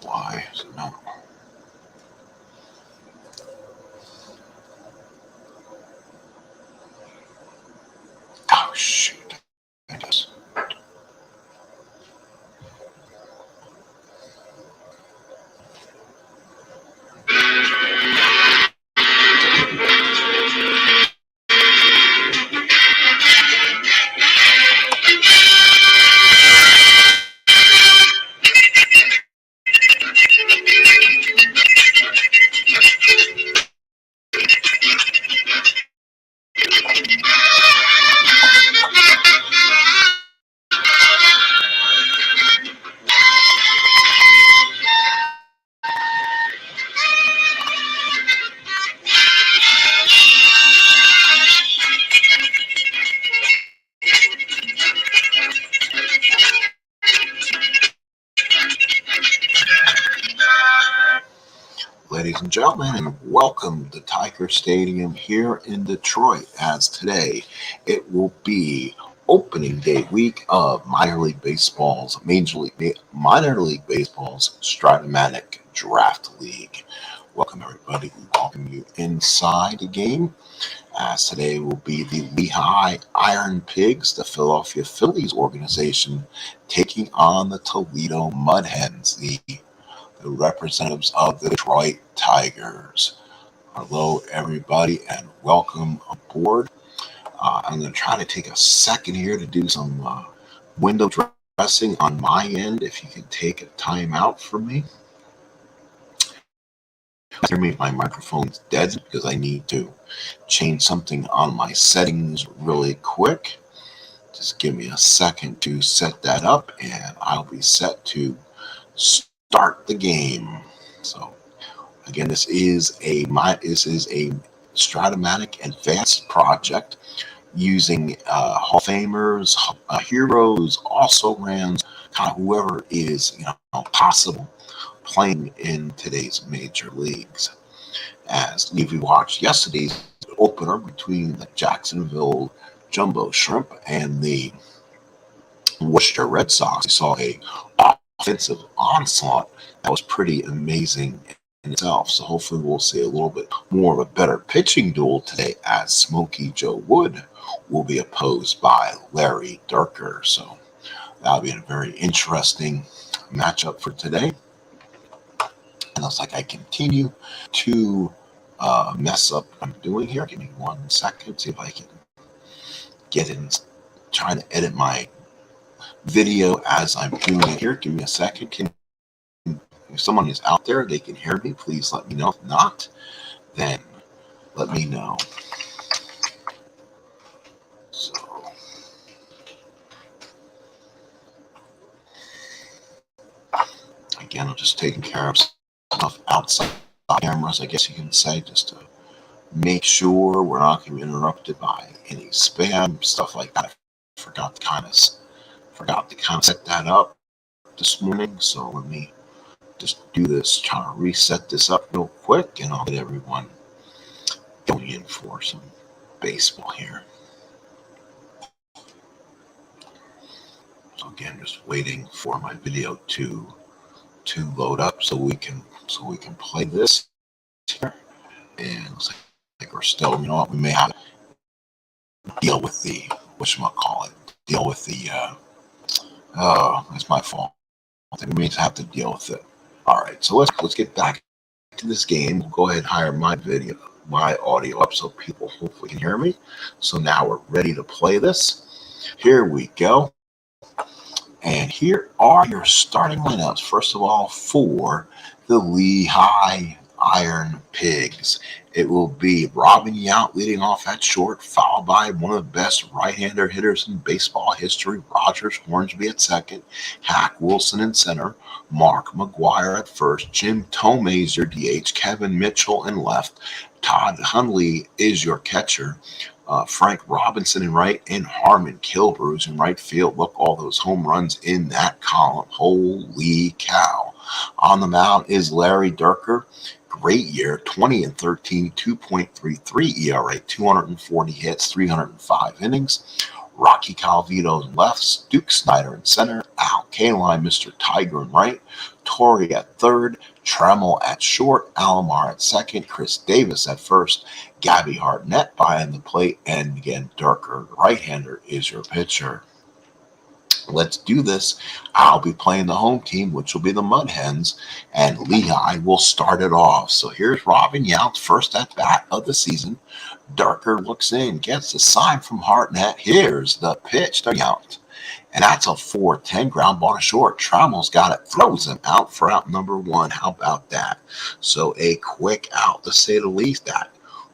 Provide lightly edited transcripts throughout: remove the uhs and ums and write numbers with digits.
Why? No. Oh, shoot. I guess. Ladies and gentlemen, and welcome to Tiger Stadium here in Detroit, as today it will be opening day week of Minor League Baseball's Strat Matic Draft League. Welcome everybody. We welcome you inside the game, as today will be the Lehigh Iron Pigs, the Philadelphia Phillies organization, taking on the Toledo Mud Hens, the representatives of the Detroit Tigers. Hello, everybody, and welcome aboard. I'm going to try to take a second here to do some window dressing on my end. If you can take a time out for me. Hear me, my microphone's dead because I need to change something on my settings really quick. Just give me a second to set that up, and I'll be set to start the game. So again, this is a Stratomatic advanced project using Hall of Famers, heroes, also rans, kind of whoever is possible playing in today's major leagues. As if you watched yesterday's opener between the Jacksonville Jumbo Shrimp and the Worcester Red Sox, you saw a offensive onslaught that was pretty amazing in itself. So hopefully we'll see a little bit more of a better pitching duel today, as Smokey Joe Wood will be opposed by Larry Dierker. So that'll be a very interesting matchup for today. It looks like I continue to mess up what I'm doing here. Give me 1 second, see if I can get in, trying to edit my video as I'm doing it here. Give me a second. If someone is out there, they can hear me, please let me know. If not, then let me know. So again, I'm just taking care of stuff outside cameras, I guess you can say, just to make sure we're not going to be interrupted by any spam, stuff like that. I forgot to kind of set that up this morning, so let me just do this, try to reset this up real quick, and I'll get everyone going in for some baseball here. So again, just waiting for my video to load up so we can play this here. And looks like we're still, we may have to deal with the it's my fault. I think we may have to deal with it. All right, so let's get back to this game. We'll go ahead and hire my audio up so people hopefully can hear me. So now we're ready to play this. Here we go. And here are your starting lineups. First of all, for the Lehigh Iron Pigs, it will be Robin Yount leading off at short, followed by one of the best right-hander hitters in baseball history, Rogers Hornsby at second, Hack Wilson in center, Mark McGuire at first, Jim Tomei's your DH, Kevin Mitchell in left, Todd Hundley is your catcher, Frank Robinson in right, and Harmon Killebrews in right field. Look, all those home runs in that column. Holy cow. On the mound is Larry Dierker. Great year, 20-13, 2.33 ERA, 240 hits, 305 innings. Rocky Calvito in left, Duke Snyder in center, Al Kaline, Mr. Tiger in right, Torrey at third, Tremmel at short, Alomar at second, Chris Davis at first, Gabby Hartnett behind the plate, and again, Dierker, right-hander, is your pitcher. Let's do this. I'll be playing the home team, which will be the Mud Hens, and Lehigh will start it off. So here's Robin Yount's first at bat of the season. Dierker looks in, gets a sign from Hartnett. Here's the pitch to Yount. And that's a 4-10 ground ball to short. Trommel's got it, throws him out for out number one. How about that? So a quick out, to say the least. That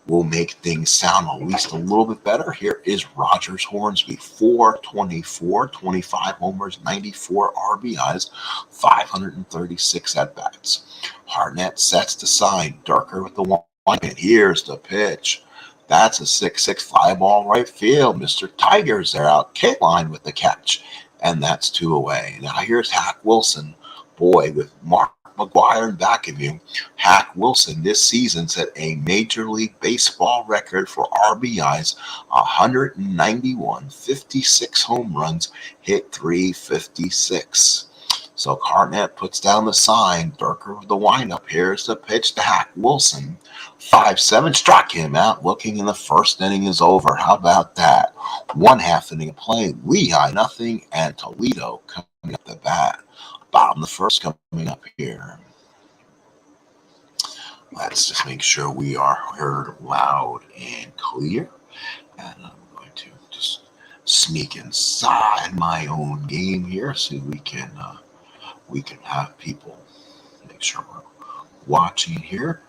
will make things sound at least a little bit better. Here is Rogers Hornsby, 424, 25 homers, 94 RBIs, 536 at-bats. Hartnett sets the sign. Dierker with the one. And here's the pitch. That's a 6-6 fly ball right field. Mr. Tigers, they're out. Kaline with the catch. And that's 2 away. Now here's Hack Wilson. Boy, with Mark McGwire in back of you, Hack Wilson this season set a Major League Baseball record for RBIs, 191, 56 home runs, hit 356. So Hartnett puts down the sign. Dierker with the windup. Here's the pitch to Hack Wilson. 5-7 struck him out. Looking in the first inning is over. How about that? 1/2 inning of play. Lehigh nothing, and Toledo coming up the bat. Bottom the first coming up here. Let's just make sure we are heard loud and clear. And I'm going to just sneak inside my own game here so we can have people make sure we're watching here.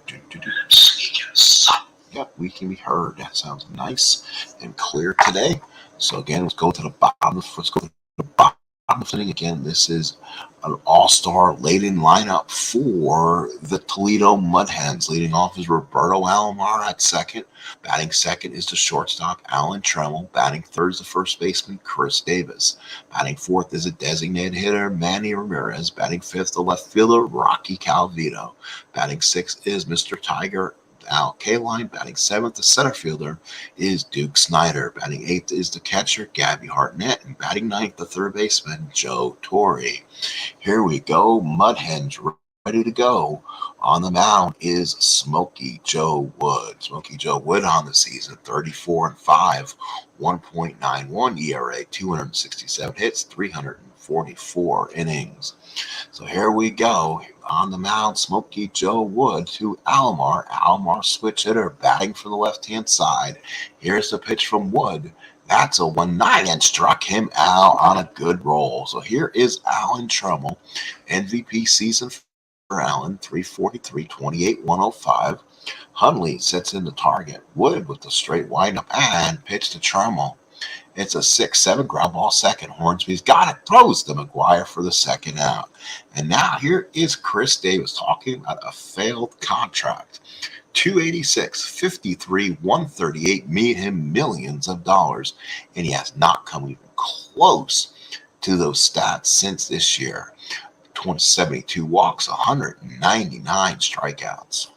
Sneak inside. Yep, we can be heard. That sounds nice and clear today. So again, let's go to the bottom. Let's go to the bottom. Again, this is an all-star laden lineup for the Toledo Mud Hens. Leading off is Roberto Alomar at second. Batting second is the shortstop, Alan Tremmel. Batting third is the first baseman, Chris Davis. Batting fourth is a designated hitter, Manny Ramirez. Batting fifth, the left fielder, Rocky Calvito. Batting sixth is Mr. Tiger, Al Kaline. Batting seventh, the center fielder, is Duke Snyder. Batting eighth is the catcher, Gabby Hartnett. And batting ninth, the third baseman, Joe Torrey. Here we go. Mud Hens ready to go. On the mound is Smokey Joe Wood. Smokey Joe Wood on the season, 34-5, 1.91 ERA, 267 hits, 344 innings. So here we go. On the mound, Smokey Joe Wood to Alomar. Alomar switch hitter, batting from the left-hand side. Here's the pitch from Wood. That's a 1-9 and struck him out on a good roll. So here is Alan Tremmel, MVP season for Allen, 343, 28, 105. Hundley sets in the target. Wood with the straight windup and pitch to Tremmel. It's a 6-7 ground ball second. Hornsby's got it. Throws to McGwire for the second out. And now here is Chris Davis talking about a failed contract. 286, 53, 138 made him millions of dollars. And he has not come even close to those stats since this year. 72 walks, 199 strikeouts.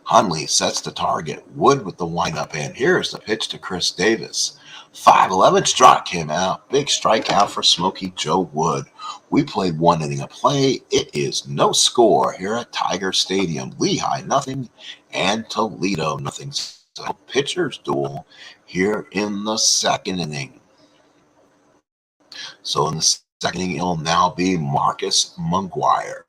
Hundley sets the target. Wood with the windup, and here's the pitch to Chris Davis. 5-11 struck him out. Big strikeout for Smokey Joe Wood. We played 1 inning of play. It is no score here at Tiger Stadium. Lehigh nothing and Toledo nothing. So pitchers duel here in the second inning. So in the second inning, it'll now be Marcus McGwire.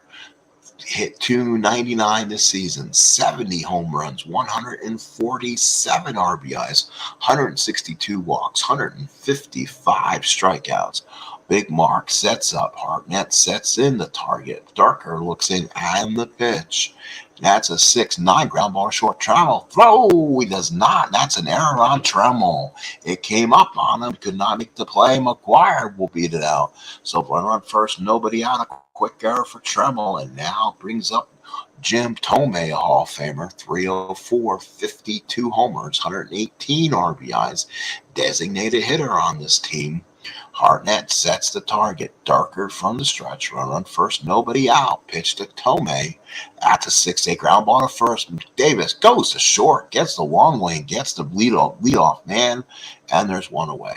Hit 299 this season, 70 home runs, 147 RBIs, 162 walks, 155 strikeouts. Big Mark sets up. Hartnett sets in the target. Dierker looks in and the pitch. That's a 6-9 ground ball short. Tremmel throw. He does not. That's an error on Tremmel. It came up on him. Could not make the play. McGwire will beat it out. So runner on first, nobody out. A quick error for Tremmel, and now brings up Jim Tomei, a Hall of Famer. 304, 52 homers, 118 RBIs. Designated hitter on this team. Hartnett sets the target. Dierker from the stretch. Run on first. Nobody out. Pitch to Tomei. At the 6-8 ground ball to first. Davis goes to short. Gets the long lane. Gets the leadoff man. And there's one away.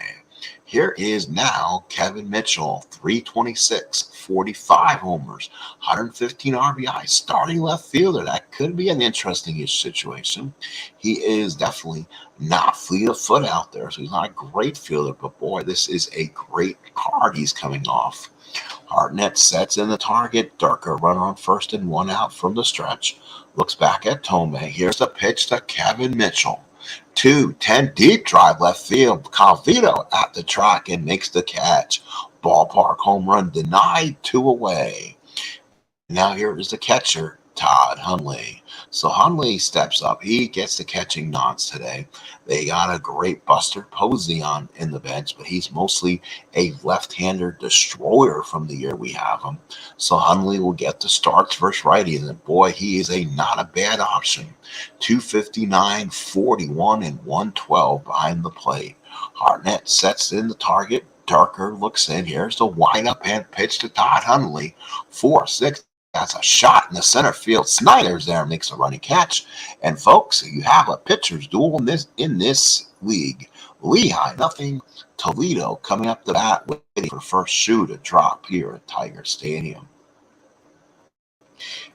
Here is now Kevin Mitchell, 326, 45 homers, 115 RBI, starting left fielder. That could be an interesting situation. He is definitely not fleet of foot out there, so he's not a great fielder, but boy, this is a great card he's coming off. Hartnett sets in the target. Dierker runner on first and one out from the stretch. Looks back at Tomei. Here's the pitch to Kevin Mitchell. 2-10 deep drive left field. Calvito at the track and makes the catch. Ballpark home run denied, 2 away. Now here is the catcher, Todd Hundley. So Hundley steps up. He gets the catching nods today. They got a great Buster Posey on in the bench, but he's mostly a left-hander destroyer from the year we have him. So Hundley will get the starts versus righty, and boy, he is not a bad option. 259, 41, and 112 behind the plate. Hartnett sets in the target. Dierker looks in. Here's the wind-up and pitch to Todd Hundley. 4-6. That's a shot in the center field. Snyder's there, makes a running catch. And folks, you have a pitcher's duel in this league. Lehigh, nothing. Toledo coming up the bat, waiting for the first shoe to drop here at Tiger Stadium.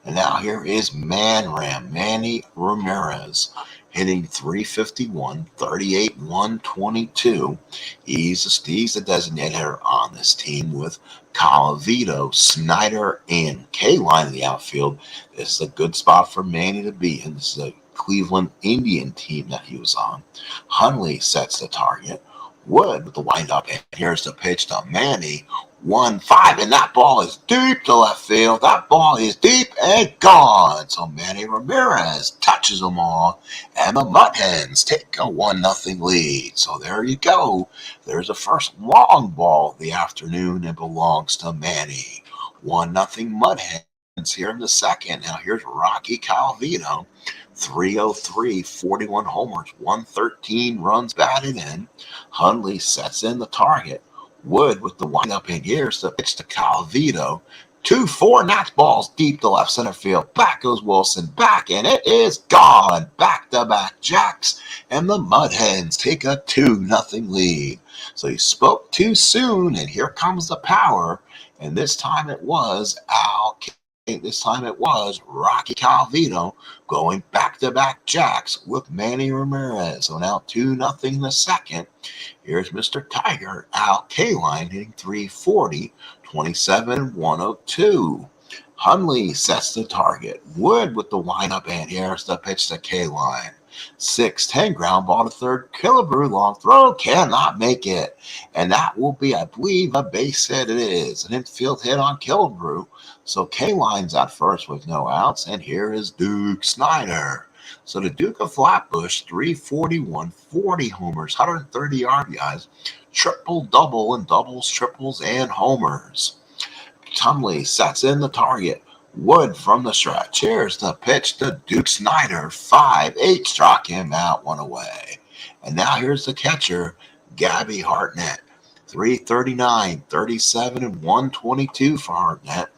And now here is Manny Ramirez, hitting 351, 38, 122. He's the designated hitter on this team with Calvito, Snyder, and K-Line in the outfield. This is a good spot for Manny to be in. This is a Cleveland Indian team that he was on. Hundley sets the target. Wood with the windup, and here's the pitch to Manny. 1-5, and that ball is deep to left field. That ball is deep and gone. So Manny Ramirez touches them all, and the Hens take a 1-0 lead. So there you go. There's the first long ball of the afternoon, and belongs to Manny. 1-0 Hens here in the second. Now here's Rocky Calvito. 303, 41 homers, 113 runs batted in. Hundley sets in the target. Wood with the windup, and here's the pitch to Calvito. 2-4, and that ball's deep to left center field. Back goes Wilson, back, and it is gone. Back-to-back jacks, and the Hens take a 2-0 lead. So he spoke too soon, and here comes the power. And this time it was Rocky Calvito going back-to-back jacks with Manny Ramirez. So now 2-0 in the second. Here's Mr. Tiger, Al K-Line hitting 340, 27, 102. Hundley sets the target. Wood with the windup, and here's the pitch to K-Line. 6-10 ground ball to third. Killebrew long throw, cannot make it. And that will be, I believe, a base hit. It is an infield hit on Killebrew. So K-Line's at first with no outs, and here is Duke Snyder. So the Duke of Flatbush, 341, 40 homers, 130 RBIs, triple-double in doubles, triples, and homers. Hundley sets in the target. Wood from the stretch. Here's the pitch to Duke Snyder. 5-8, struck him out, 1 away. And now here's the catcher, Gabby Hartnett. 339, 37, and 122 for Hartnett.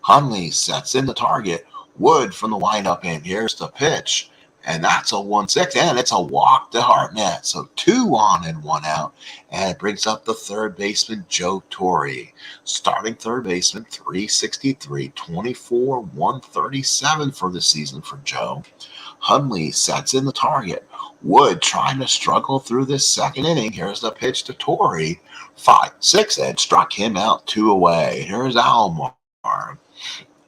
Hundley sets in the target. Wood from the windup, and here's the pitch. And that's a 1-6, and it's a walk to Hartnett. So 2 on and 1 out. And it brings up the third baseman, Joe Torre. Starting third baseman, 363, 24, 137 for the season for Joe. Hundley sets in the target. Wood trying to struggle through this second inning. Here's the pitch to Torre. 5-6, and struck him out, 2 away. Here's Alomar.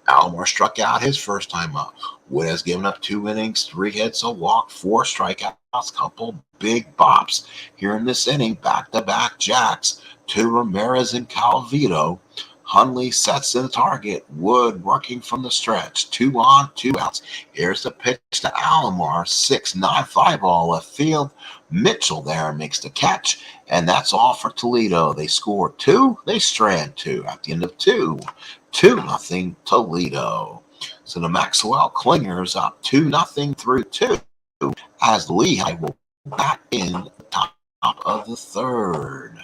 Alomar struck out his first time up. Wood has given up 2 innings, 3 hits, a walk, 4 strikeouts, couple big bops here in this inning. Back-to-back jacks to Ramirez and Calvito. Hundley sets in the target. Wood working from the stretch. 2 on, 2 outs. Here's the pitch to Alomar. 6-9 fly ball left field. Mitchell there makes the catch, and that's all for Toledo. They score 2. They strand 2 at the end of 2. 2-0 Toledo. So the Maxwell Clingers up 2-0 through 2 as Lehigh will back in the top of of the third.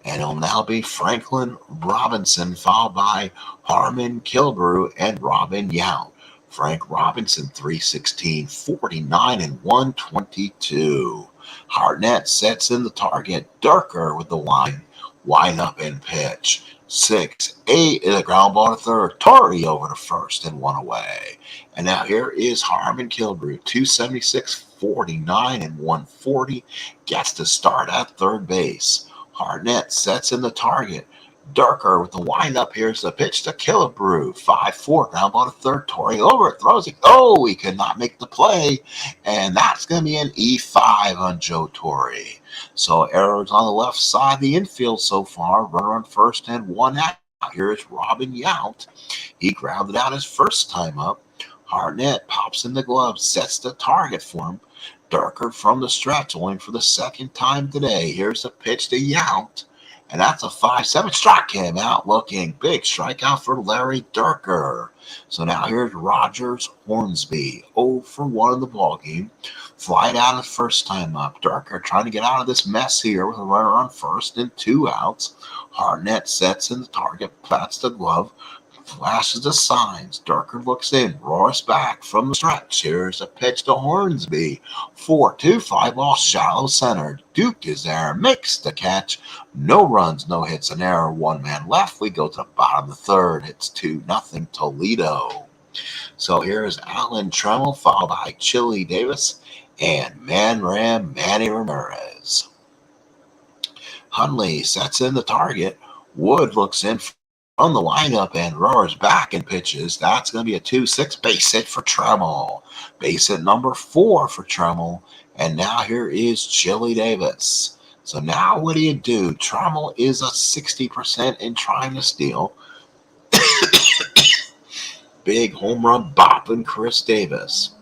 And it'll now be Franklin Robinson, followed by Harmon Kilbrew and Robin Yount. Frank Robinson, 316, 49, and 122. Hartnett sets in the target. Dierker with the wind up and pitch. 6-8 is a ground ball to third. Torrey over to first and one away. And now here is Harmon Kilbrew, 276, 49, and 140. Gets to start at third base. Hartnett sets in the target. Dierker with the windup. Here's the pitch to Kilbrew. 5-4. Ground ball to third. Torrey over it. Throws it. Oh, he could not make the play. And that's going to be an E5 on Joe Torrey. So errors on the left side of the infield so far. Runner on first and one out. Here's Robin Yount. He grounded out his first time up. Hartnett pops in the glove. Sets the target for him. Dierker from the stretch, only for the second time today. Here's the pitch to Yount. And that's a 5-7. Struck him out looking. Big strikeout for Larry Dierker. So now here's Rogers Hornsby. 0 for 1 in the ballgame. Flied out the first time up. Dierker trying to get out of this mess here with a runner on first and 2 outs. Hartnett sets in the target. Plats the glove. Flashes the signs. Dierker looks in. Roars back from the stretch. Here's a pitch to Hornsby. 4-2, 5-ball, shallow center. Duke is there. Makes the catch. No runs, no hits, an error. 1 man left. We go to the bottom of the third. It's 2-0 Toledo. So here's Alan Trammell, followed by Chili Davis and Manny Ramirez. Hundley sets in the target. Wood looks in from the lineup and roars back and pitches. That's going to be a 2-6 base hit for Trammell. Base hit number 4 for Trammell. And now here is Chili Davis. So now what do you do? Trammell is a 60% in trying to steal. Big home run bopping Chris Davis.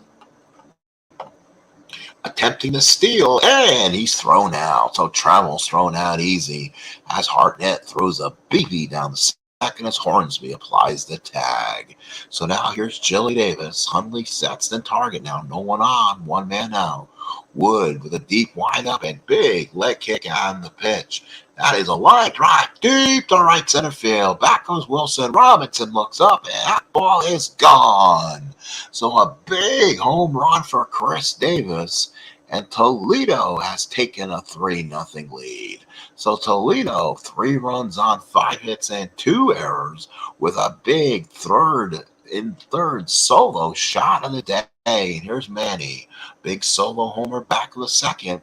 Attempting to steal, and he's thrown out. So Trammell's thrown out easy as Hartnett throws a BB down the second as Hornsby applies the tag. So now here's Chili Davis. Hundley sets the target now. No one on, 1 man out. Wood with a deep windup and big leg kick on the pitch. That is a line drive deep to right center field. Back goes Wilson. Robinson looks up, and that ball is gone. So a big home run for Chris Davis, and Toledo has taken a 3-0 lead. So Toledo, 3 runs on 5 hits and 2 errors with a big third solo shot of the day. And here's Manny. Big solo homer back of the second.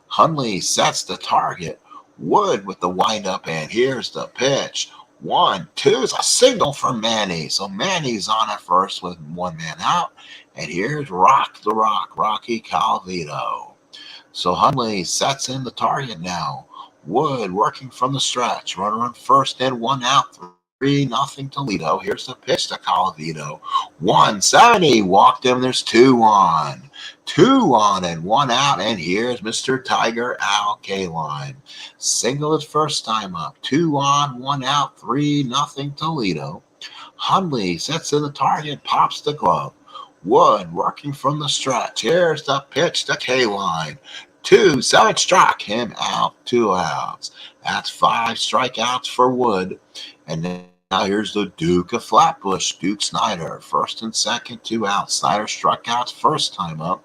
Hundley sets the target. Wood with the windup, and here's the pitch. 1-2 is a single for Manny. So Manny's on at first with 1 man out. And here's Rocky Calvito. So Hundley sets in the target now. Wood working from the stretch. Runner on first and 1 out. 3-0 Toledo. Here's the pitch to Calvito. 170. Walked him. There's 2 on. 2 on and 1 out. And here's Mr. Tiger Al Kaline. Single his first time up. 2 on, 1 out. 3-0 Toledo. Hundley sets in the target. Pops the glove. Wood working from the stretch. Here's the pitch to Kaline. 2-7. Struck him out. 2 outs. That's 5 strikeouts for Wood. And now here's the Duke of Flatbush, Duke Snyder. First and second, 2 outs. Snyder struck out first time up.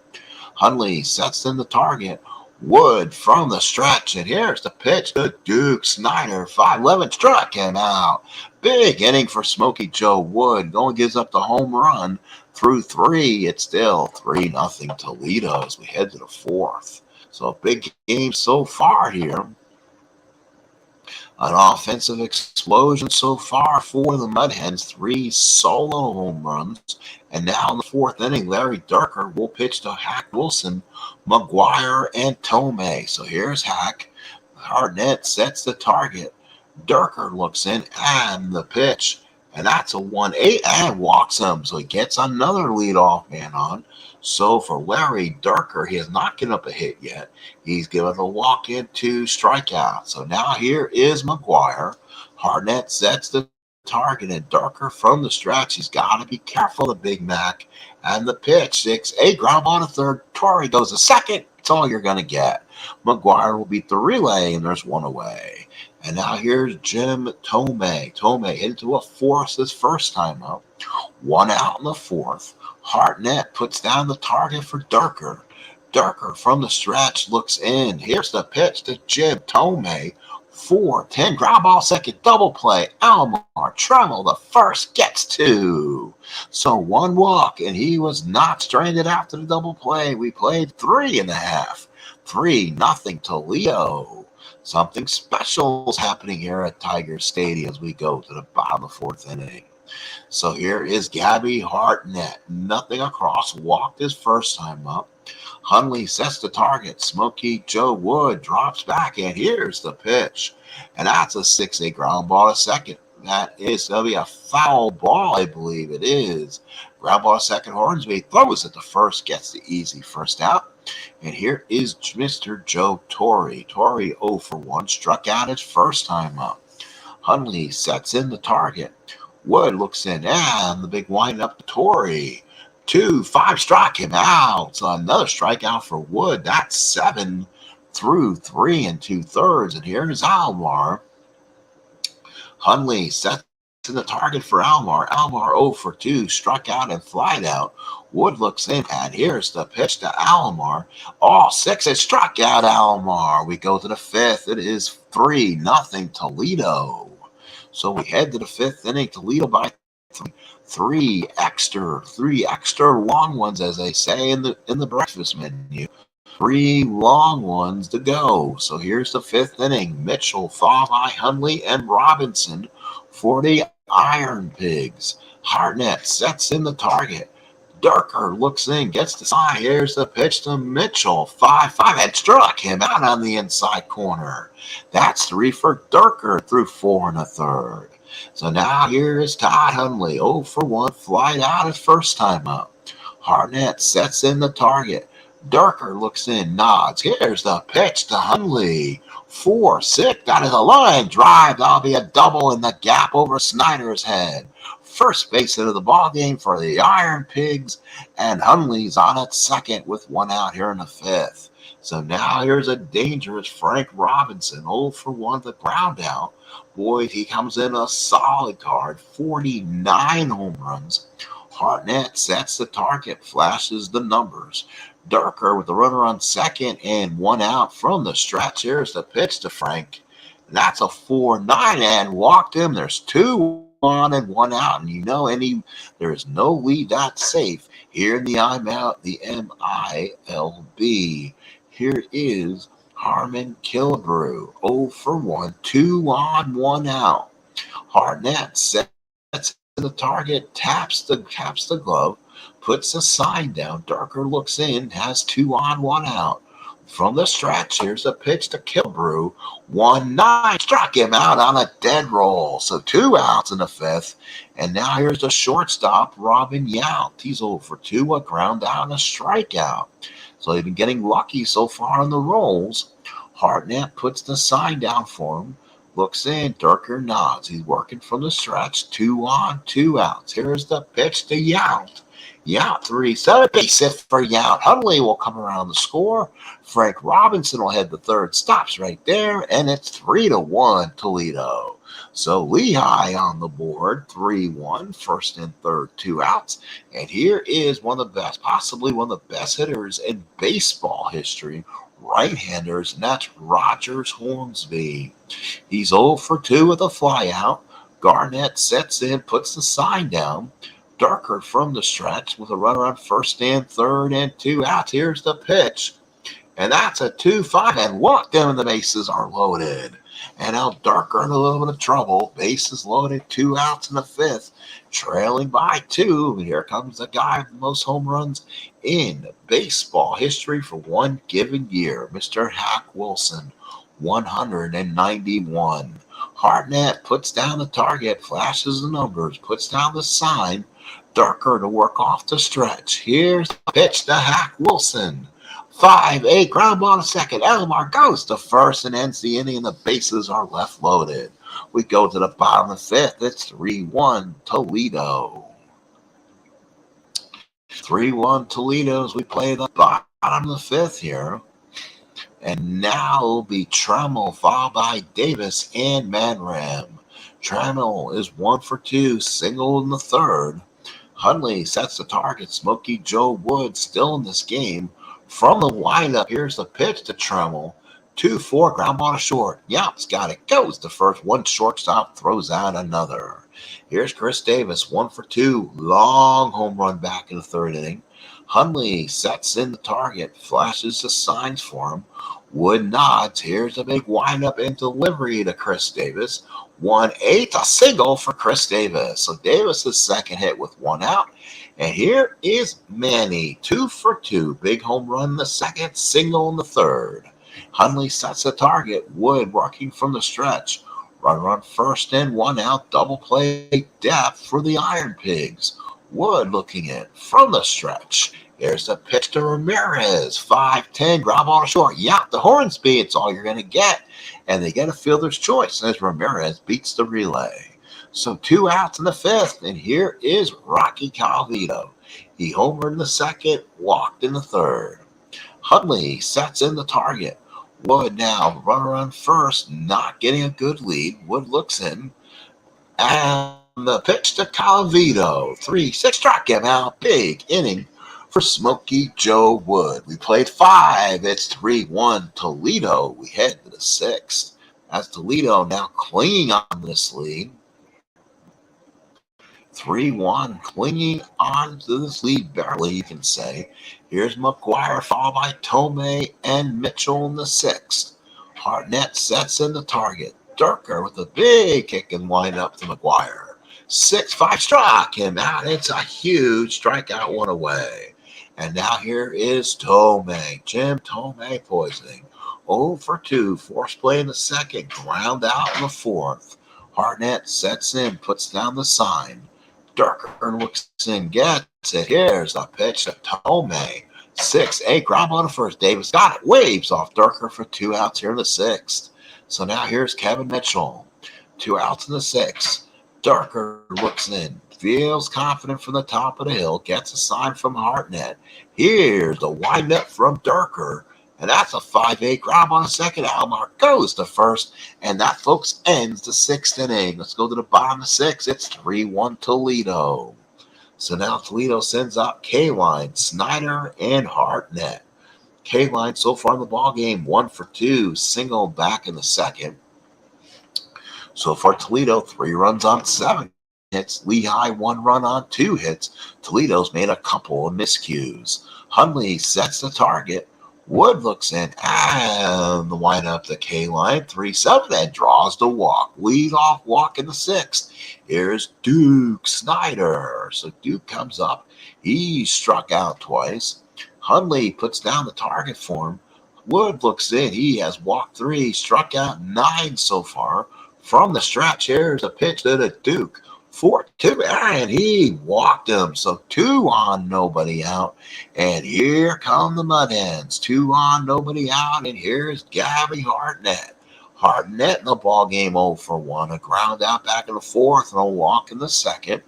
Hundley sets in the target. Wood from the stretch. And here's the pitch to Duke Snyder. 5-11. Struck him out. Big inning for Smokey Joe Wood. Only gives up the home run through 3. It's still 3-0 Toledo as we head to the 4th. So a big game so far here. An offensive explosion so far for the Mud Hens. 3 solo home runs. And now in the 4th inning, Larry Dierker will pitch to Hack Wilson, McGuire, and Tomei. So here's Hack. Hartnett sets the target. Dierker looks in and the pitch. And that's a 1-8 and walks him. So he gets another leadoff man on. So for Larry Dierker, he has not given up a hit yet. He's given a walk in 2 strikeouts. So now here is McGuire. Hartnett sets the target, and Dierker from the stretch. He's got to be careful, the Big Mac. And the pitch, 6-8, ground ball to third. Torrey goes to second. That's all you're going to get. McGuire will beat the relay, and there's one away. And now here's Jim Thome. Thome into a fourth his first time up. One out in the fourth. Hartnett puts down the target for Dierker. Dierker from the stretch looks in. Here's the pitch to Jim Thome. 4-10, ground ball second, double play. Alomar Trammell, the first, gets two. So one walk, and he was not stranded after the double play. We played 3.5. 3-0 Toledo. Something special is happening here at Tiger Stadium as we go to the bottom of the fourth inning. So here is Gabby Hartnett. Nothing across, walked his first time up. Hundley sets the target. Smokey Joe Wood drops back, and here's the pitch. And that's a 6-8 ground ball to second. That is going to be a foul ball, I believe it is. Ground ball to second. Hornsby throws it to first, gets the easy first out. And here is Mr. Joe Torrey. Torrey 0 for 1, struck out his first time up. Hundley sets in the target. Wood looks in, and the big wind up to Torrey. 2-5, struck him out. So another strikeout for Wood. That's 7 through 3 2/3. And here's Alomar. Hundley sets in the target for Alomar. Alomar 0 for 2, struck out and flied out. Wood looks in, and here's the pitch to Alomar. All 6 has struck out Alomar. We go to the fifth. It is 3-0 Toledo. So we head to the fifth inning. Toledo by 3 extra long ones, as they say in the breakfast menu. 3 long ones to go. So here's the fifth inning. Mitchell, Thawby, Hundley, and Robinson for the Iron Pigs. Hartnett sets in the target. Dierker looks in, gets the side. Here's the pitch to Mitchell. 5-5 had struck him out on the inside corner. That's 3 for Dierker through 4 1/3. So now here is Todd Hundley. 0 for 1, flied out his first time up. Hartnett sets in the target. Dierker looks in, nods. Here's the pitch to Hundley. 4-6, got to the line, drive. That'll be a double in the gap over Snyder's head. First base into the ballgame for the Iron Pigs, and Hundley's on at second with 1 out here in the fifth. So now here's a dangerous Frank Robinson. 0 for 1, the ground out. Boy, he comes in a solid card. 49 home runs. Hartnett sets the target, flashes the numbers. Dierker with the runner on second and 1 out from the stretch. Here's the pitch to Frank. And that's a 4-9 and walked him. There's 2 on and 1 out. And you know, there is no lead that's safe here in the MiLB. Here is Harmon Killebrew. 0 for 1, 2 on, 1 out. Hartnett sets the target, taps the glove, puts the sign down. Dierker looks in, has 2 on, 1 out. From the stretch, here's a pitch to Killebrew. 1-9, struck him out on a dead roll. So 2 outs in the fifth. And now here's the shortstop, Robin Yount. He's 0 for 2, a ground out and a strikeout. So they've been getting lucky so far on the rolls. Hartnett puts the sign down for him. Looks in, Dierker nods. He's working from the stretch. 2 on, 2 outs. Here's the pitch to Yount. Yount 3-7, base hit for Yount. Hundley will come around the score. Frank Robinson will head the third. Stops right there, and it's 3-1 Toledo. So Lehigh on the board, 3-1, first and third, 2 outs. And here is one of the best, possibly one of the best hitters in baseball history, right-handers, and that's Rogers Hornsby. He's 0 for 2 with a flyout. Garnett sets in, puts the sign down. Dierker from the stretch with a runner on first and third and 2 outs. Here's the pitch. And that's a 2-5, and walked him, and the bases are loaded. And now Dierker in a little bit of trouble. Bases loaded, 2 outs in the fifth, trailing by 2. And here comes the guy with the most home runs in baseball history for one given year, Mr. Hack Wilson, 191. Hartnett puts down the target, flashes the numbers, puts down the sign. Dierker to work off the stretch. Here's the pitch to Hack Wilson. 5-8, ground ball to second. Alomar goes to first and ends the inning, and the bases are left loaded. We go to the bottom of the fifth. It's 3-1 Toledo. 3-1 Toledo as we play the bottom of the fifth here. And now will be Trammell followed by Davis and Manram. Trammell is 1 for 2, single in the third. Hundley sets the target. Smokey Joe Wood still in this game. From the windup, here's the pitch to Trammell. 2-4, ground ball to short. Yop's got it. Goes the first one. Shortstop throws out another. Here's Chris Davis, 1 for 2. Long home run back in the third inning. Hundley sets in the target. Flashes the signs for him. Wood nods. Here's a big windup and delivery to Chris Davis. 1-8, a single for Chris Davis. So Davis' second hit with 1 out. And here is Manny, 2 for 2. Big home run in the second, single in the third. Hundley sets the target. Wood working from the stretch. Run first and 1 out. Double play depth for the Iron Pigs. Wood looking in from the stretch. Here's the pitch to Ramirez. 5-10, ground ball to short. Yeah, the Hornsby, it's all you're going to get. And they get a fielder's choice as Ramirez beats the relay. So 2 outs in the fifth, and here is Rocky Calvito. He homered in the second, walked in the third. Hundley sets in the target. Wood now runner on first, not getting a good lead. Wood looks in. And the pitch to Calvito. 3-6, struck him out. Big inning for Smokey Joe Wood. We played 5. It's 3-1 Toledo. We head to the 6th. As Toledo now clinging on this lead. 3-1, clinging on to this lead barely, you can say. Here's McGuire, followed by Tomei and Mitchell in the 6th. Hartnett sets in the target. Dierker with a big kick and wind up to McGuire. 6-5, struck him out. It's a huge strikeout, 1 away. And now here is Tomei. Jim Tomei poisoning. 0 for 2, force play in the second, ground out in the fourth. Hartnett sets in, puts down the sign. Dierker looks in, gets it. Here's the pitch to Tomei. 6-8, ground ball to first. Davis got it. Waves off Dierker for 2 outs here in the 6th. So now here's Kevin Mitchell. 2 outs in the 6th. Dierker looks in. Feels confident from the top of the hill. Gets a sign from Hartnett. Here's the windup from Dierker. And that's a 5-8 ground ball in the second. Almar goes to first. And that, folks, ends the 6th inning. Let's go to the bottom of the 6th. It's 3-1 Toledo. So now Toledo sends out K-Line, Snyder, and Hartnett. K-Line so far in the ball game, 1 for 2, single back in the second. So far Toledo, 3 runs on 7 hits. Lehigh, 1 run on 2 hits. Toledo's made a couple of miscues. Hundley sets the target. Wood looks in, and the windup to K-Line, 3-7, and draws the walk. Lead off walk in the 6th. Here's Duke Snyder. So Duke comes up. He struck out twice. Hundley puts down the target for him. Wood looks in. He has walked 3, struck out 9 so far. From the stretch, here's a pitch to the Duke. 4-2, and he walked him. So 2 on, nobody out. And here come the Mud Hens. 2 on, nobody out. And here's Gabby Hartnett. Hartnett in the ball game, 0 for 1. A ground out back in the 4th and a walk in the 2nd.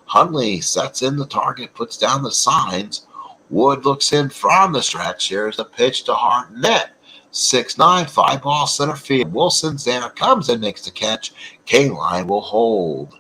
Hundley sets in the target, puts down the signs. Wood looks in from the stretch. Here's the pitch to Hartnett. 6-9, 5 ball center field. Wilson's there, comes and makes the catch. K-Line will hold.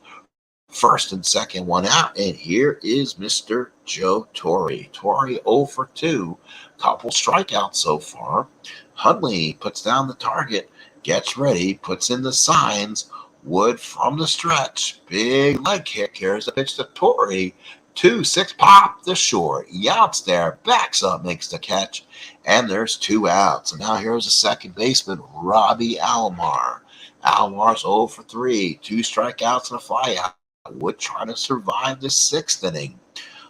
First and second, 1 out, and here is Mr. Joe Torre. Torre 0 for 2, couple strikeouts so far. Hundley puts down the target, gets ready, puts in the signs. Wood from the stretch, big leg kick. Here's the pitch to Torre. 2-6, pop the short. Youts there, backs up, makes the catch, and there's 2 outs. And now here's the second baseman, Robbie Alomar. Alomar's 0 for 3, 2 strikeouts and a flyout. Wood trying to survive the 6th inning.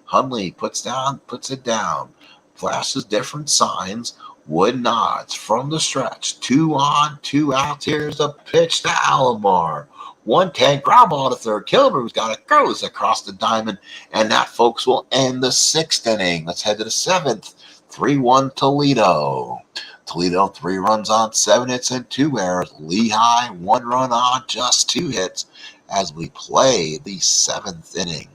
Hundley puts it down, flashes different signs. Wood nods from the stretch. 2 on, 2 out. Here's the pitch to Alomar. 1-10, ground ball to third. Kilberg's got it, goes across the diamond, and that, folks, will end the 6th inning. Let's head to the 7th. 3-1 Toledo. Toledo 3 runs on 7 hits and 2 errors. Lehigh 1 run on just 2 hits as we play the 7th inning.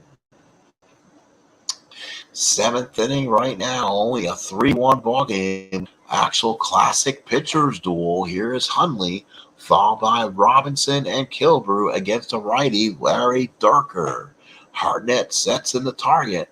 7th inning right now, only a 3-1 ball game. Actual classic pitchers duel. Here is Hundley, followed by Robinson and Kilbrew against a righty, Larry Dierker. Hartnett sets in the target.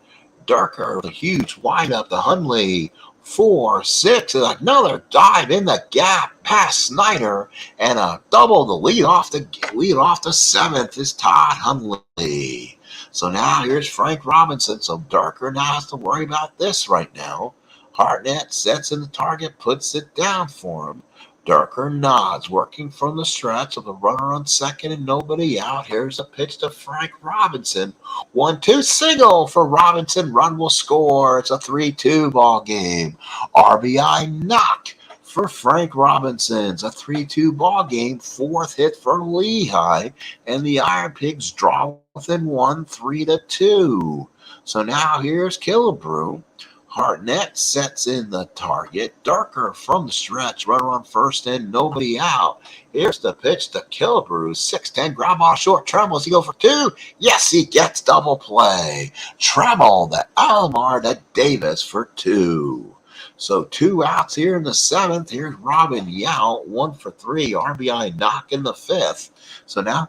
Dierker with a huge windup to Hundley. 4-6, and another dive in the gap past Snyder, and a double to lead off the 7th is Todd Hundley. So now here's Frank Robinson. So Dierker now has to worry about this right now. Hartnett sets in the target, puts it down for him. Dierker nods, working from the stretch with a runner on second and nobody out. Here's a pitch to Frank Robinson. 1-2 single for Robinson. Run will score. It's a 3-2 ball game. RBI knock for Frank Robinson. It's a 3-2 ball game. 4th hit for Lehigh, and the Iron Pigs draw within 1, 3-2. So now here's Kilbrew. Hartnett sets in the target. Dierker from the stretch. Runner on first and nobody out. Here's the pitch to Kilbrew. 6-10 ground ball short. Trembles. He go for 2. Yes, he gets double play. Tremble to Alomar to Davis for 2. So 2 outs here in the 7th. Here's Robin Yount. 1 for 3. RBI knock in the 5th. So now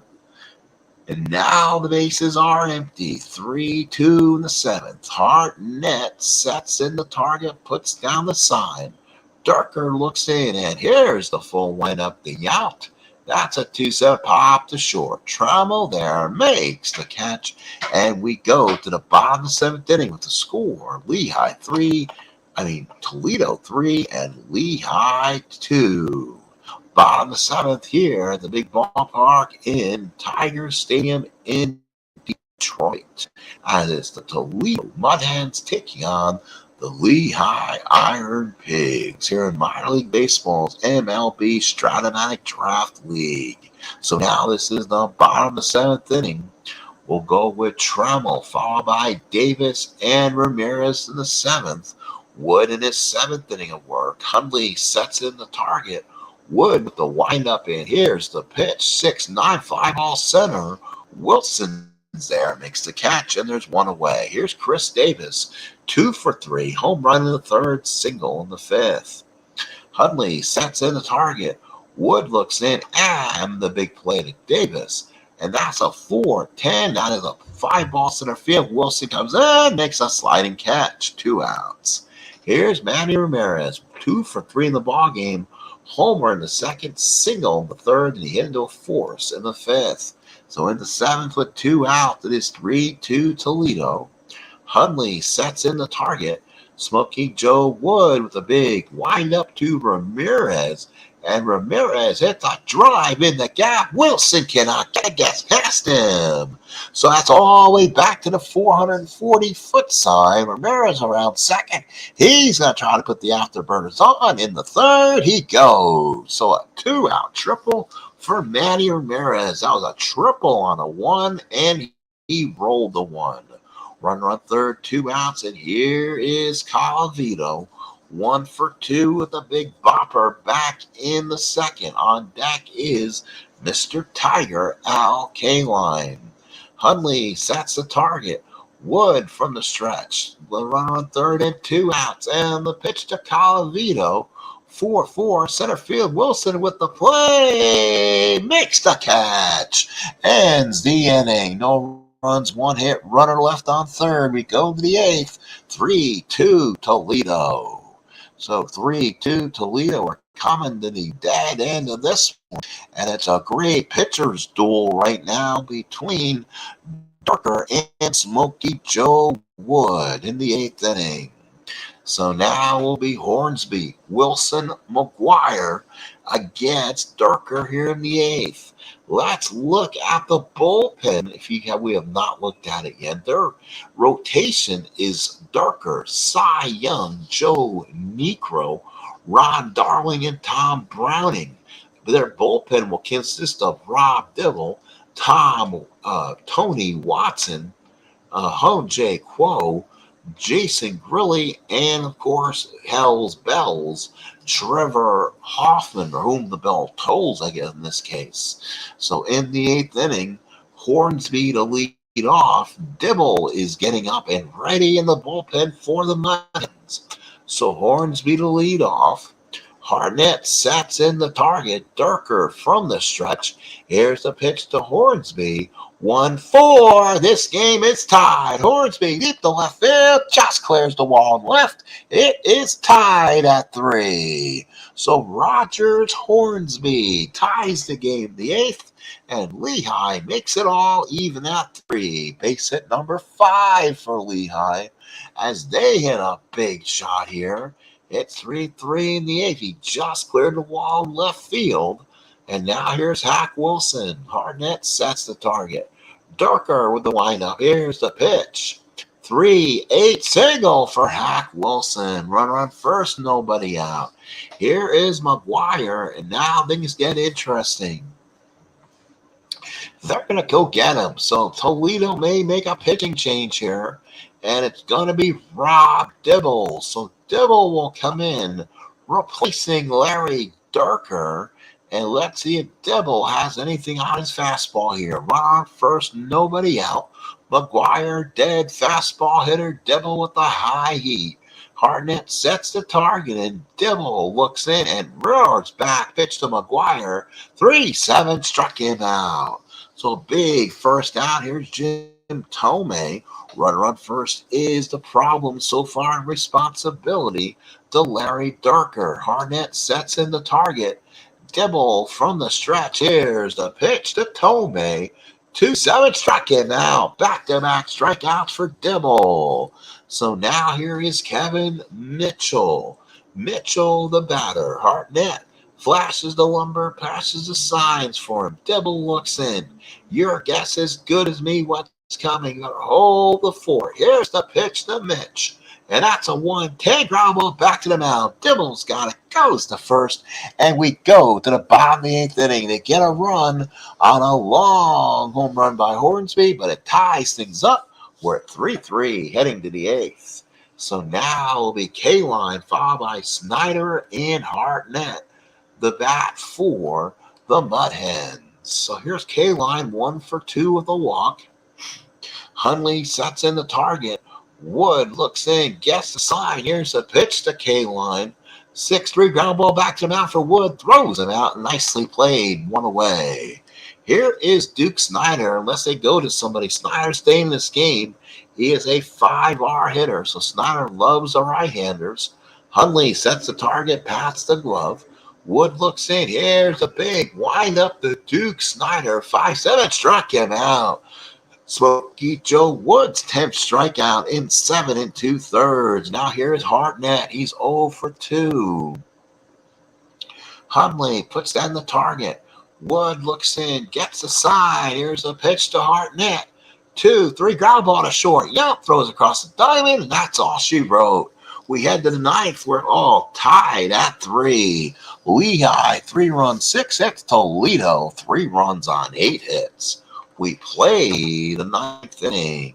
the bases are empty. 3-2 in the 7th. Hartnett sets in the target, puts down the sign. Dierker looks in, and here's the full windup to Yount. That's a 2-7 pop to short. Trammell there makes the catch, and we go to the bottom of the 7th inning with the score. Toledo 3 and Lehigh 2. Bottom of the 7th here at the big ballpark in Tiger Stadium in Detroit. And it's the Toledo Mud Hens taking on the Lehigh Iron Pigs here in minor league baseball's MiLB Strat Draft League. So now this is the bottom of the 7th inning. We'll go with Trammell, followed by Davis and Ramirez in the 7th. Wood in his 7th inning of work. Hundley sets in the target. Wood with the windup in. Here's the pitch. 6-9 fly ball center. Wilson's there. Makes the catch, and there's 1 away. Here's Chris Davis. 2 for 3. Home run in the 3rd. Single in the 5th. Hundley sets in the target. Wood looks in, and the big play to Davis. And that's a 4-10. That is a 5-ball center field. Wilson comes in, makes a sliding catch. 2 outs. Here's Manny Ramirez. 2 for 3 in the ball game. Homer in the 2nd, single in the 3rd, and he hit into a force in the 5th. So in the 7th with 2 out, it is 3-2 Toledo. Hundley sets in the target. Smokey Joe Wood with a big wind-up to Ramirez. And Ramirez hits a drive in the gap. Wilson cannot get past him. So that's all the way back to the 440-foot side. Ramirez around second. He's going to try to put the afterburners on. In the 3rd, he goes. So a 2-out triple for Manny Ramirez. That was a triple on a 1, and he rolled the 1. Runner on 3rd, 2 outs, and here is Colavito. 1 for 2 with a big bopper back in the 2nd. On deck is Mr. Tiger, Al Kaline. Hundley sets the target. Wood from the stretch. The runner on 3rd and 2 outs. And the pitch to Colavito. 4-4 center field. Wilson with the play. Makes the catch. Ends the inning. No runs, 1 hit. Runner left on 3rd. We go to the 8th. 3-2 Toledo. So 3-2 Toledo. We're coming to the dead end of this one. And it's a great pitcher's duel right now between Dierker and Smokey Joe Wood in the 8th inning. So now will be Hornsby, Wilson, McGuire against Dierker here in the 8th. Let's look at the bullpen. We have not looked at it yet. Their rotation is Dierker, Cy Young, Joe Niekro, Ron Darling, and Tom Browning. Their bullpen will consist of Rob Dibble, Tony Watson, Hong-Jae Kuo, Jason Grilly, and of course, Hells Bells, Trevor Hoffman, or whom the bell tolls, I guess, in this case. So in the 8th inning, Hornsby to lead off. Dibble is getting up and ready in the bullpen for the Hens. So Hornsby to lead off. Hartnett sets in the target. Dierker from the stretch. Here's the pitch to Hornsby. 1-4. This game is tied. Hornsby deep to left field. Just clears the wall left. It is tied at 3. So Rogers Hornsby ties the game the 8th. And Lehigh makes it all even at 3. Base hit number 5 for Lehigh as they hit a big shot here. It's 3-3 in the 8th. He just cleared the wall in left field. And now here's Hack Wilson. Hartnett sets the target. Dierker with the windup. Here's the pitch. 3-8 single for Hack Wilson. Runner on first, nobody out. Here is McGuire, and now things get interesting. They're going to go get him. So Toledo may make a pitching change here, and it's going to be Rob Dibble. So Dibble will come in, replacing Larry Dierker. And let's see if Dibble has anything on his fastball here. Run on first, nobody out. McGuire dead, fastball hitter. Dibble with the high heat. Hartnett sets the target, and Dibble looks in and roars back. Pitch to McGuire. 3-7, struck him out. So big first out. Here's Jim Tomei. Runner on first is the problem so far in responsibility to Larry Dierker. Hartnett sets in the target. Dibble from the stretch. Here's the pitch to Tomei. 2-7, struck him out. Back-to-back strikeouts for Dibble. So now here is Kevin Mitchell. Mitchell, the batter. Hartnett flashes the lumber, passes the signs for him. Dibble looks in. Your guess as good as me what's coming. Hold the fort. Here's the pitch to Mitch. And that's a 1-10 ground ball back to the mound. Dibble's got it. Goes to first. And we go to the bottom of the 8th inning to get a run on a long home run by Hornsby. But it ties things up. We're at 3-3 heading to the 8th. So now it'll be K-line followed by Snyder and Hartnett. The bat for the Mud Hens. So here's K-line 1 for 2 with a walk. Hundley sets in the target. Wood looks in, gets the sign. Here's the pitch to K-line. 6-3 ground ball back to the mound for Wood. Throws him out. Nicely played. 1 away. Here is Duke Snyder. Unless they go to somebody, Snyder staying in this game. He is a 5R hitter. So Snyder loves the right-handers. Hundley sets the target past the glove. Wood looks in. Here's a big wind up to Duke Snyder. 5-7 struck him out. Smokey Joe Wood's 10th strikeout in 7 2/3. Now here's Hartnett. He's 0 for 2. Hundley puts down the target. Wood looks in, gets the side. Here's a pitch to Hartnett. 2-3 ground ball to short. Yup, throws across the diamond, and that's all she wrote. We head to the 9th. We're all tied at 3. Lehigh, 3 runs, 6 hits. Toledo, 3 runs on 8 hits. We play the 9th inning.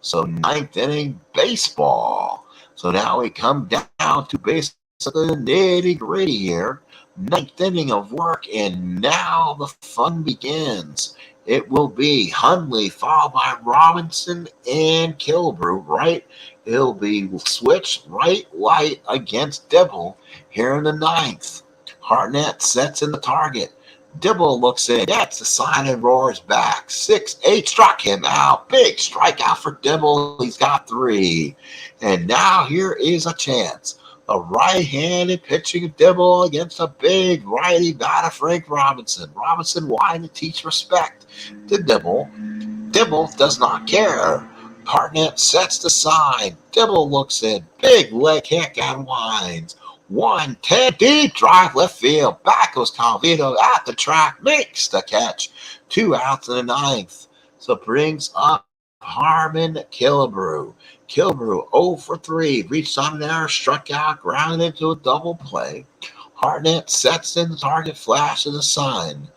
So 9th inning baseball. So now we come down to basically the nitty-gritty here. 9th inning of work, and now the fun begins. It will be Hundley followed by Robinson and Killebrew, right? It'll be switch right light against Dibble here in the 9th. Hartnett sets in the target. Dibble looks in, gets the sign and roars back. 6-8 struck him out. Big strikeout for Dibble. He's got 3. And now here is a chance. A right-handed pitching of Dibble against a big righty batter, Frank Robinson. Robinson wanting to teach respect to Dibble. Dibble does not care. Hartnett sets the sign. Dibble looks in. Big leg kick and winds. 1-10 deep drive left field. Back goes Toledo at the track. Makes the catch. 2 outs in the 9th. So brings up Harmon Killebrew. Killebrew 0 for 3. Reached on an error, struck out, grounded into a double play. Hartnett sets in the target, flashes a sign.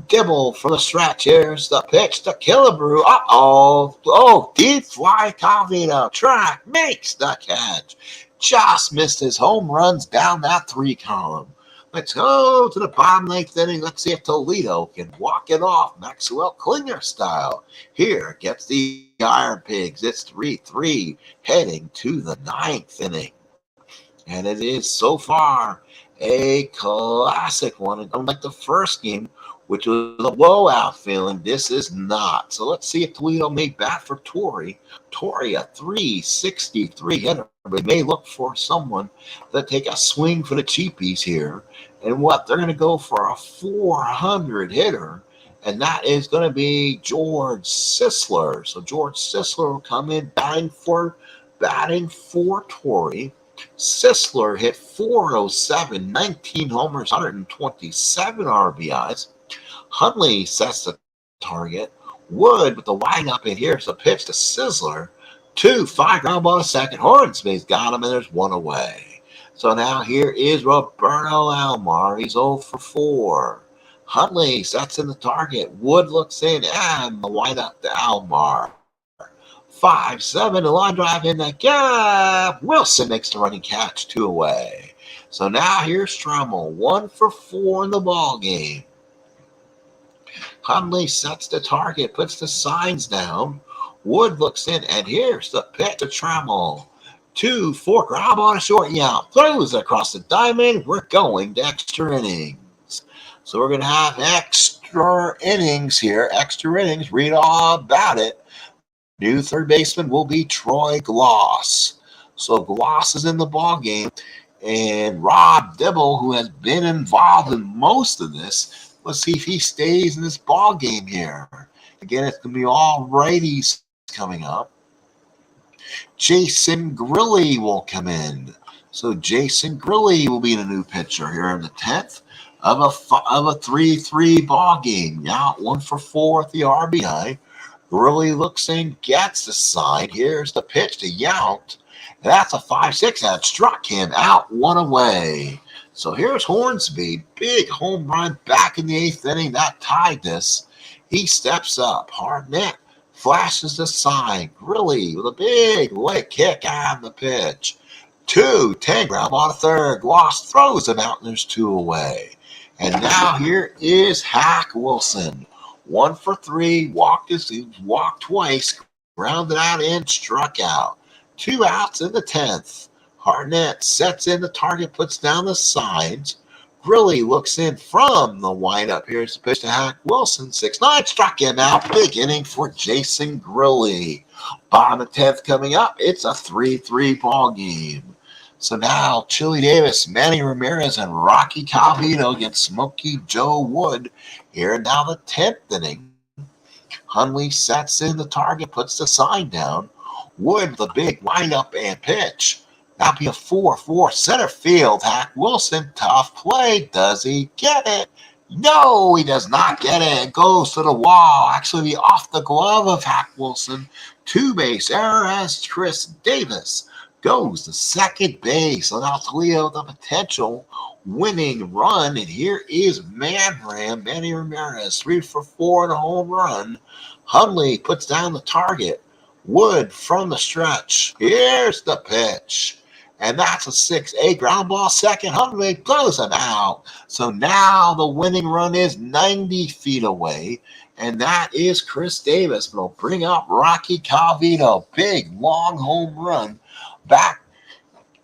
Dibble from the stretch. Here's the pitch to Killebrew. Oh, deep fly Toledo. Track makes the catch. just missed his home runs down that 3 column. Let's go to the bottom 9th inning. Let's see if Toledo can walk it off Maxwell Klinger style. Here gets the Iron Pigs. It's 3-3 heading to the 9th inning. And it is so far a classic one. Unlike the first game, which was a blowout feeling, this is not. So let's see if Toledo may bat for Torrey. Torrey, a 363 hitter. They may look for someone to take a swing for the cheapies here. And what? They're going to go for a 400 hitter. And that is going to be George Sisler. So George Sisler will come in batting for Torrey. Sisler hit 407, 19 homers, 127 RBIs. Hundley sets the target. Wood with the windup, and here's the pitch to Sisler. 2-5 ground ball to second. Hornsby's got him, and there's one away. So now here is Roberto Alomar. He's 0 for 4. Hundley sets in the target. Wood looks in, and the windup to Alomar. 5-7, the line drive in the gap. Wilson makes the running catch, 2 away. So now here's Trammell, 1 for 4 in the ball game. Hundley sets the target, puts the signs down. Wood looks in, and here's the pitch to Trammell. 2-4, grab on a short out. Throws across the diamond. We're going to extra innings. So we're going to have extra innings here. Extra innings. Read all about it. New third baseman will be Troy Gloss. So Gloss is in the ball game, and Rob Dibble, who has been involved in most of this, let's see if he stays in this ball game here. Again, it's going to be all righties coming up. Jason Grilly will come in. So Jason Grilly will be the new pitcher here in the 10th of a 3-3 ball game. Now 1 for 4 at the RBI. Grilly looks in, gets the sign. Here's the pitch to Yount. That's a 5-6 that struck him out, 1 away. So here's Hornsby. Big home run back in the 8th inning. That tied this. He steps up. Hard net. Flashes the sign. Grilly with a big leg kick on the pitch. 2-10 ground ball to third. Gloss throws him out, and there's 2 away. And now here is Hack Wilson. 1 for 3, walked twice, grounded out and struck out. 2 outs in the 10th. Hartnett sets in the target, puts down the signs. Grilly looks in from the windup. Here's the pitch to Hack Wilson. 6-9, struck him out. Big inning for Jason Grilly. Bottom of 10th coming up. It's a 3-3 ball game. So now Chili Davis, Manny Ramirez, and Rocky Calvino against Smokey Joe Wood. Here now the 10th inning. Hundley sets in the target, puts the sign down. Wood, the big windup and pitch. That'll be a 4-4 center field. Hack Wilson, tough play. Does he get it? No, he does not get it. It goes to the wall. Actually, off the glove of Hack Wilson. 2-base error as Chris Davis goes to second base. So now Toledo the potential winning run. And here is Manny Ramirez, 3 for 4 and a home run. Hundley puts down the target. Wood from the stretch. Here's the pitch. And that's a 6-8 ground ball second. Hundley blows him out. So now the winning run is 90 feet away. And that is Chris Davis. But it'll bring up Rocky Calvino. Big, long home run back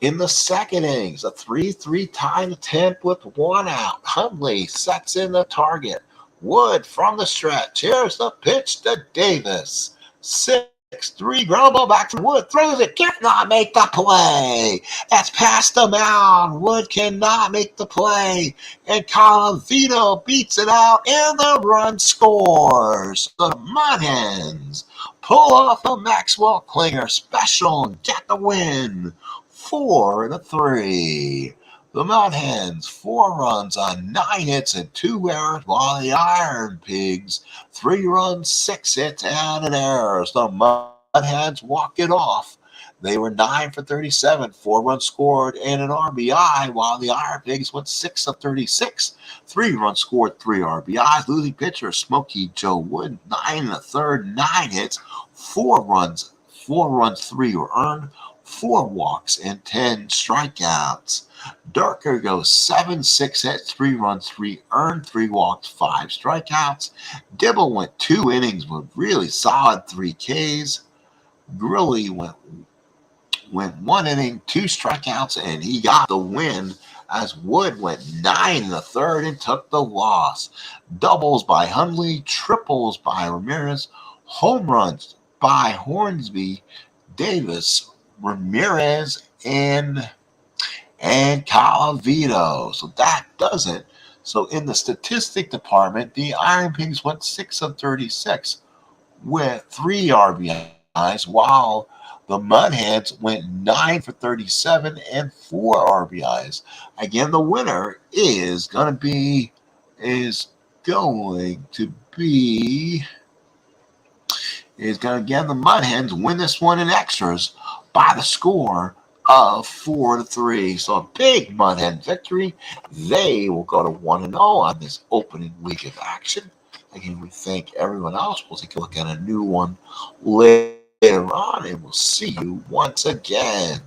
in the second innings. A 3-3 tie in the 10th with 1 out. Hundley sets in the target. Wood from the stretch. Here's the pitch to Davis. 6-3 ground ball back from Wood. Throws it. Cannot make the play. That's past the mound. Wood cannot make the play. And Calvino beats it out. And the run scores. The Mud Hens pull off a Maxwell Klinger special and get the win. 4-3. The Mud Hens, 4 runs on 9 hits and 2 errors, while the Iron Pigs, 3 runs, 6 hits, and an error. The Mud Hens walk it off. They were 9 for 37, 4 runs scored, and an RBI, while the Iron Pigs went 6 of 36, 3 runs scored, 3 RBIs. Losing pitcher, Smokey Joe Wood, 9 1/3, 9 hits, 4 runs, 3 were earned. 4 walks, and 10 strikeouts. Dierker goes 7-6 hits, 3 runs, 3 earned, 3 walks, 5 strikeouts. Dibble went 2 innings with really solid 3 Ks. Grilly went 1 inning, 2 strikeouts, and he got the win as Wood went 9 in the third and took the loss. Doubles by Hundley, triples by Ramirez, home runs by Hornsby, Davis, Ramirez, and Calavito. So that does it. So in the statistic department, the Iron Pigs went 6 of 36 with 3 RBIs, while the Mudheads went 9 for 37 and 4 RBIs. Again, the winner is going to be again, the Mudhens win this one in extras by the score of 4-3. So a big Mudhen victory. They will go to 1-0 on this opening week of action. Again, we thank everyone else. We'll take a look at a new one later on, and we'll see you once again.